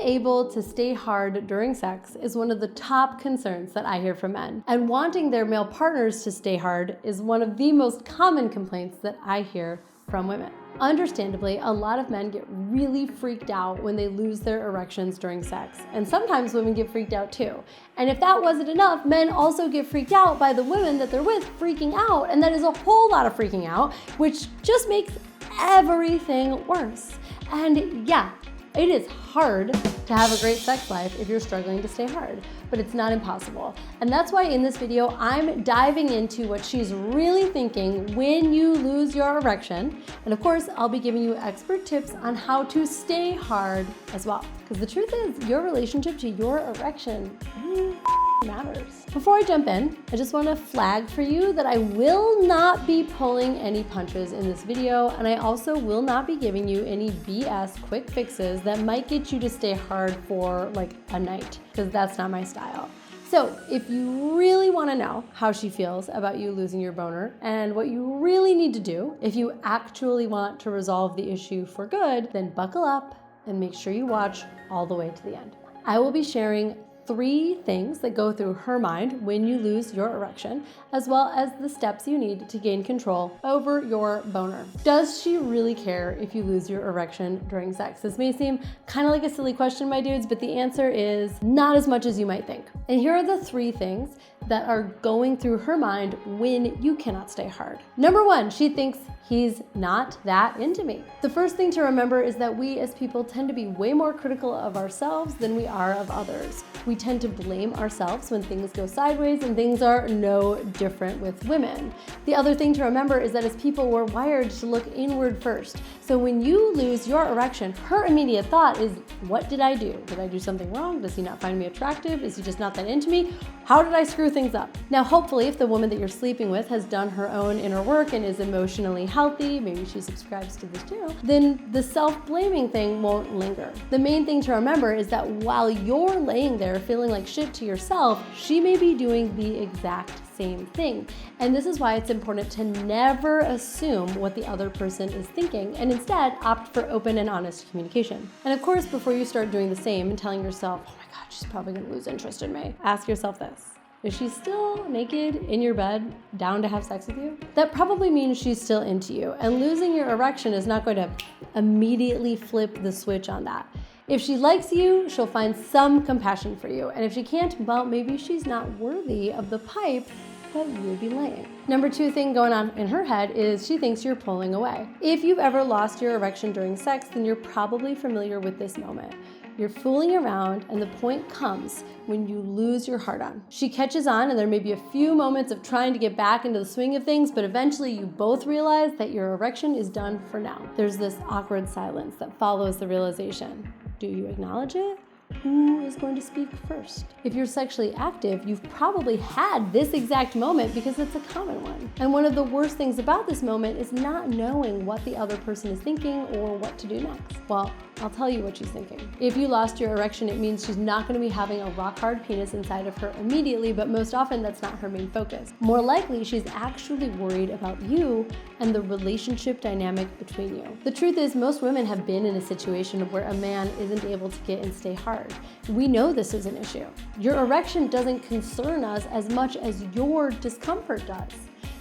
able to stay hard during sex is one of the top concerns that I hear from men, and wanting their male partners to stay hard is one of the most common complaints that I hear from women. Understandably, a lot of men get really freaked out when they lose their erections during sex, and sometimes women get freaked out too. And if that wasn't enough, men also get freaked out by the women that they're with freaking out, and that is a whole lot of freaking out, which just makes everything worse. And yeah, it is hard to have a great sex life if you're struggling to stay hard, but it's not impossible. And that's why in this video, I'm diving into what she's really thinking when you lose your erection. And of course, I'll be giving you expert tips on how to stay hard as well. Because the truth is, your relationship to your erection really matters. Before I jump in, I just want to flag for you that I will not be pulling any punches in this video, and I also will not be giving you any BS quick fixes that might get you to stay hard for like a night, because that's not my style. So if you really want to know how she feels about you losing your boner and what you really need to do if you actually want to resolve the issue for good, then buckle up and make sure you watch all the way to the end. I will be sharing 3 things that go through her mind when you lose your erection, as well as the steps you need to gain control over your boner. Does she really care if you lose your erection during sex? This may seem kind of like a silly question, my dudes, but the answer is not as much as you might think. And here are the 3 things that are going through her mind when you cannot stay hard. Number 1, she thinks he's not that into me. The first thing to remember is that we as people tend to be way more critical of ourselves than we are of others. We tend to blame ourselves when things go sideways, and things are no different with women. The other thing to remember is that as people, we're wired to look inward first. So when you lose your erection, her immediate thought is, what did I do? Did I do something wrong? Does he not find me attractive? Is he just not that into me? How did I screw things up? Now, hopefully, if the woman that you're sleeping with has done her own inner work and is emotionally healthy, maybe she subscribes to this too, then the self-blaming thing won't linger. The main thing to remember is that while you're laying there feeling like shit to yourself, she may be doing the exact same thing. And this is why it's important to never assume what the other person is thinking, and instead opt for open and honest communication. And of course, before you start doing the same and telling yourself, oh my God, she's probably gonna lose interest in me, ask yourself this. Is she still naked in your bed, down to have sex with you? That probably means she's still into you, and losing your erection is not going to immediately flip the switch on that. If she likes you, she'll find some compassion for you, and if she can't, well, maybe she's not worthy of the pipe that you would be laying. Number 2 thing going on in her head is she thinks you're pulling away. If you've ever lost your erection during sex, then you're probably familiar with this moment. You're fooling around, and the point comes when you lose your hard-on. She catches on, and there may be a few moments of trying to get back into the swing of things, but eventually you both realize that your erection is done for now. There's this awkward silence that follows the realization. Do you acknowledge it? Who is going to speak first? If you're sexually active, you've probably had this exact moment because it's a common one. And one of the worst things about this moment is not knowing what the other person is thinking or what to do next. Well, I'll tell you what she's thinking. If you lost your erection, it means she's not going to be having a rock-hard penis inside of her immediately, but most often that's not her main focus. More likely, she's actually worried about you and the relationship dynamic between you. The truth is, most women have been in a situation where a man isn't able to get and stay hard. We know this is an issue. Your erection doesn't concern us as much as your discomfort does.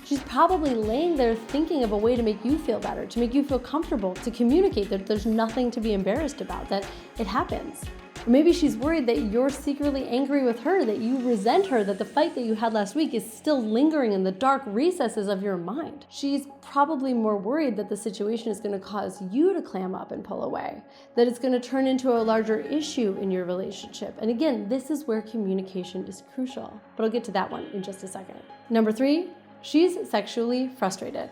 She's probably laying there thinking of a way to make you feel better, to make you feel comfortable, to communicate that there's nothing to be embarrassed about, that it happens. Or maybe she's worried that you're secretly angry with her, that you resent her, that the fight that you had last week is still lingering in the dark recesses of your mind. She's probably more worried that the situation is going to cause you to clam up and pull away, that it's going to turn into a larger issue in your relationship. And again, this is where communication is crucial. But I'll get to that one in just a second. Number 3, she's sexually frustrated.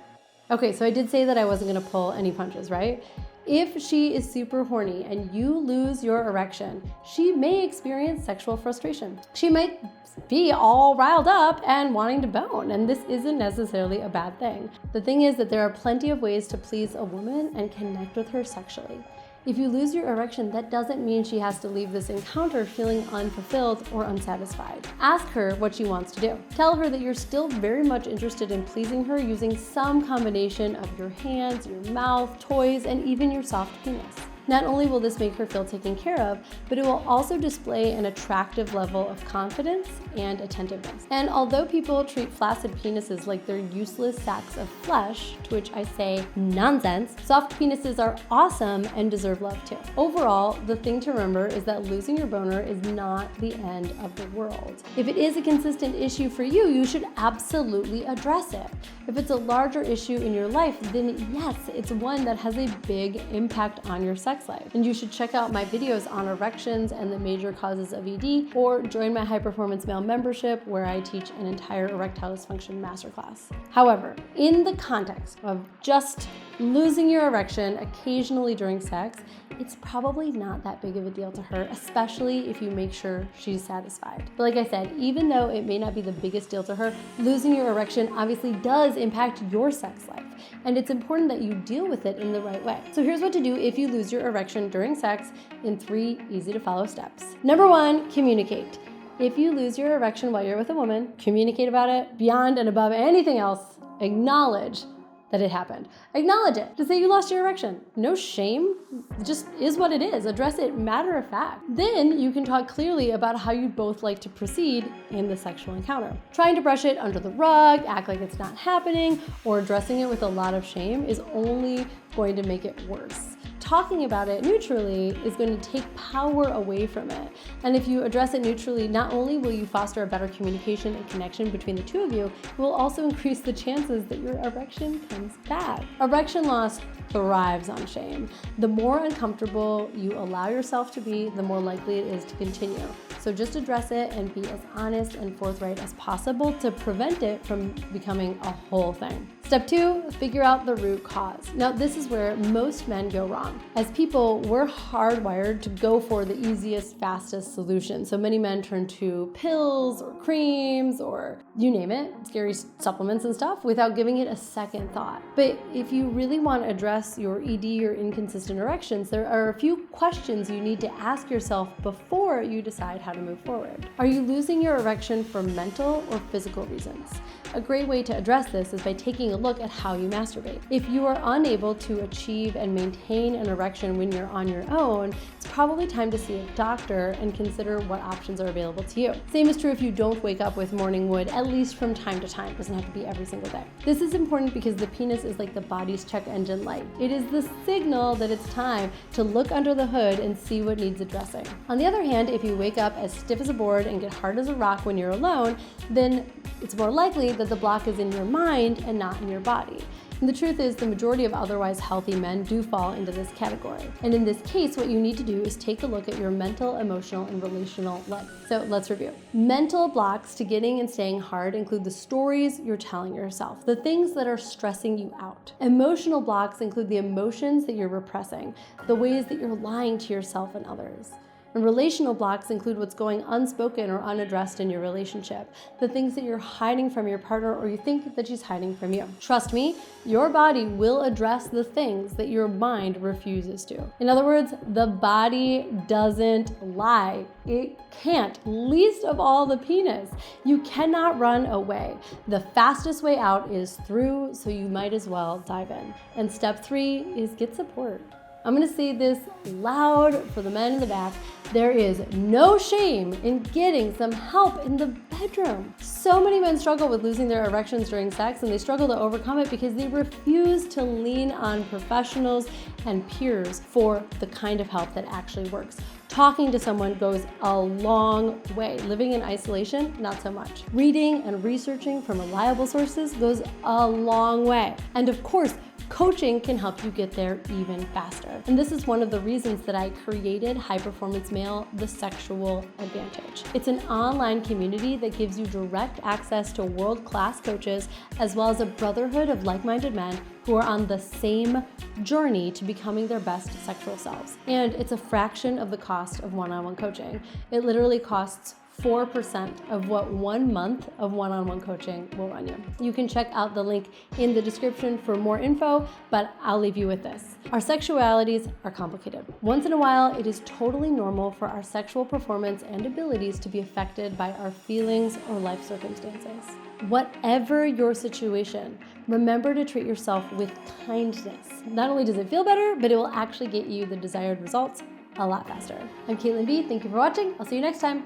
Okay, so I did say that I wasn't going to pull any punches, right? If she is super horny and you lose your erection, she may experience sexual frustration. She might be all riled up and wanting to bone, and this isn't necessarily a bad thing. The thing is that there are plenty of ways to please a woman and connect with her sexually. If you lose your erection, that doesn't mean she has to leave this encounter feeling unfulfilled or unsatisfied. Ask her what she wants to do. Tell her that you're still very much interested in pleasing her using some combination of your hands, your mouth, toys, and even your soft penis. Not only will this make her feel taken care of, but it will also display an attractive level of confidence and attentiveness. And although people treat flaccid penises like they're useless sacks of flesh, to which I say nonsense, soft penises are awesome and deserve love too. Overall, the thing to remember is that losing your boner is not the end of the world. If it is a consistent issue for you, you should absolutely address it. If it's a larger issue in your life, then yes, it's one that has a big impact on your sex life. And you should check out my videos on erections and the major causes of ED, or join my High Performance Male membership where I teach an entire erectile dysfunction masterclass. However, in the context of just losing your erection occasionally during sex, it's probably not that big of a deal to her, especially if you make sure she's satisfied. But like I said, even though it may not be the biggest deal to her, losing your erection obviously does impact your sex life. And it's important that you deal with it in the right way. So here's what to do if you lose your erection during sex in 3 easy to follow steps. Number 1, communicate. If you lose your erection while you're with a woman, communicate about it. Beyond and above anything else, acknowledge that it happened. Acknowledge it. Just say you lost your erection. No shame. It just is what it is. Address it matter of fact. Then you can talk clearly about how you'd both like to proceed in the sexual encounter. Trying to brush it under the rug, act like it's not happening, or addressing it with a lot of shame is only going to make it worse. Talking about it neutrally is going to take power away from it. And if you address it neutrally, not only will you foster a better communication and connection between the two of you, it will also increase the chances that your erection comes back. Erection loss thrives on shame. The more uncomfortable you allow yourself to be, the more likely it is to continue. So just address it and be as honest and forthright as possible to prevent it from becoming a whole thing. Step 2, figure out the root cause. Now, this is where most men go wrong. As people, we're hardwired to go for the easiest, fastest solution. So many men turn to pills or creams or you name it, scary supplements and stuff, without giving it a second thought. But if you really want to address your ED or inconsistent erections, there are a few questions you need to ask yourself before you decide how to move forward. Are you losing your erection for mental or physical reasons? A great way to address this is by taking a look at how you masturbate. If you are unable to achieve and maintain an erection when you're on your own, it's probably time to see a doctor and consider what options are available to you. Same is true if you don't wake up with morning wood, at least from time to time. It doesn't have to be every single day. This is important because the penis is like the body's check engine light. It is the signal that it's time to look under the hood and see what needs addressing. On the other hand, if you wake up as stiff as a board and get hard as a rock when you're alone, then it's more likely that the block is in your mind and not in your body. And the truth is, the majority of otherwise healthy men do fall into this category. And in this case, what you need to do is take a look at your mental, emotional, and relational life. So let's review. Mental blocks to getting and staying hard include the stories you're telling yourself, the things that are stressing you out. Emotional blocks include the emotions that you're repressing, the ways that you're lying to yourself and others. And relational blocks include what's going unspoken or unaddressed in your relationship, the things that you're hiding from your partner or you think that she's hiding from you. Trust me, your body will address the things that your mind refuses to. In other words, the body doesn't lie. It can't, least of all the penis. You cannot run away. The fastest way out is through, so you might as well dive in. And step 3 is get support. I'm gonna say this loud for the men in the back. There is no shame in getting some help in the bedroom. So many men struggle with losing their erections during sex, and they struggle to overcome it because they refuse to lean on professionals and peers for the kind of help that actually works. Talking to someone goes a long way. Living in isolation, not so much. Reading and researching from reliable sources goes a long way. And of course, coaching can help you get there even faster. And this is one of the reasons that I created High Performance Male, The Sexual Advantage. It's an online community that gives you direct access to world-class coaches, as well as a brotherhood of like-minded men who are on the same journey to becoming their best sexual selves. And it's a fraction of the cost of one-on-one coaching. It literally costs 4% of what 1 month of one-on-one coaching will run you. You can check out the link in the description for more info, but I'll leave you with this. Our sexualities are complicated. Once in a while, it is totally normal for our sexual performance and abilities to be affected by our feelings or life circumstances. Whatever your situation, remember to treat yourself with kindness. Not only does it feel better, but it will actually get you the desired results a lot faster. I'm Caitlin B. Thank you for watching. I'll see you next time.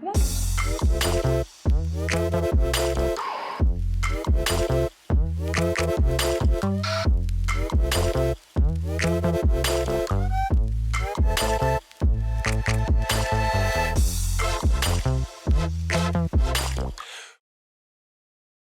Bye.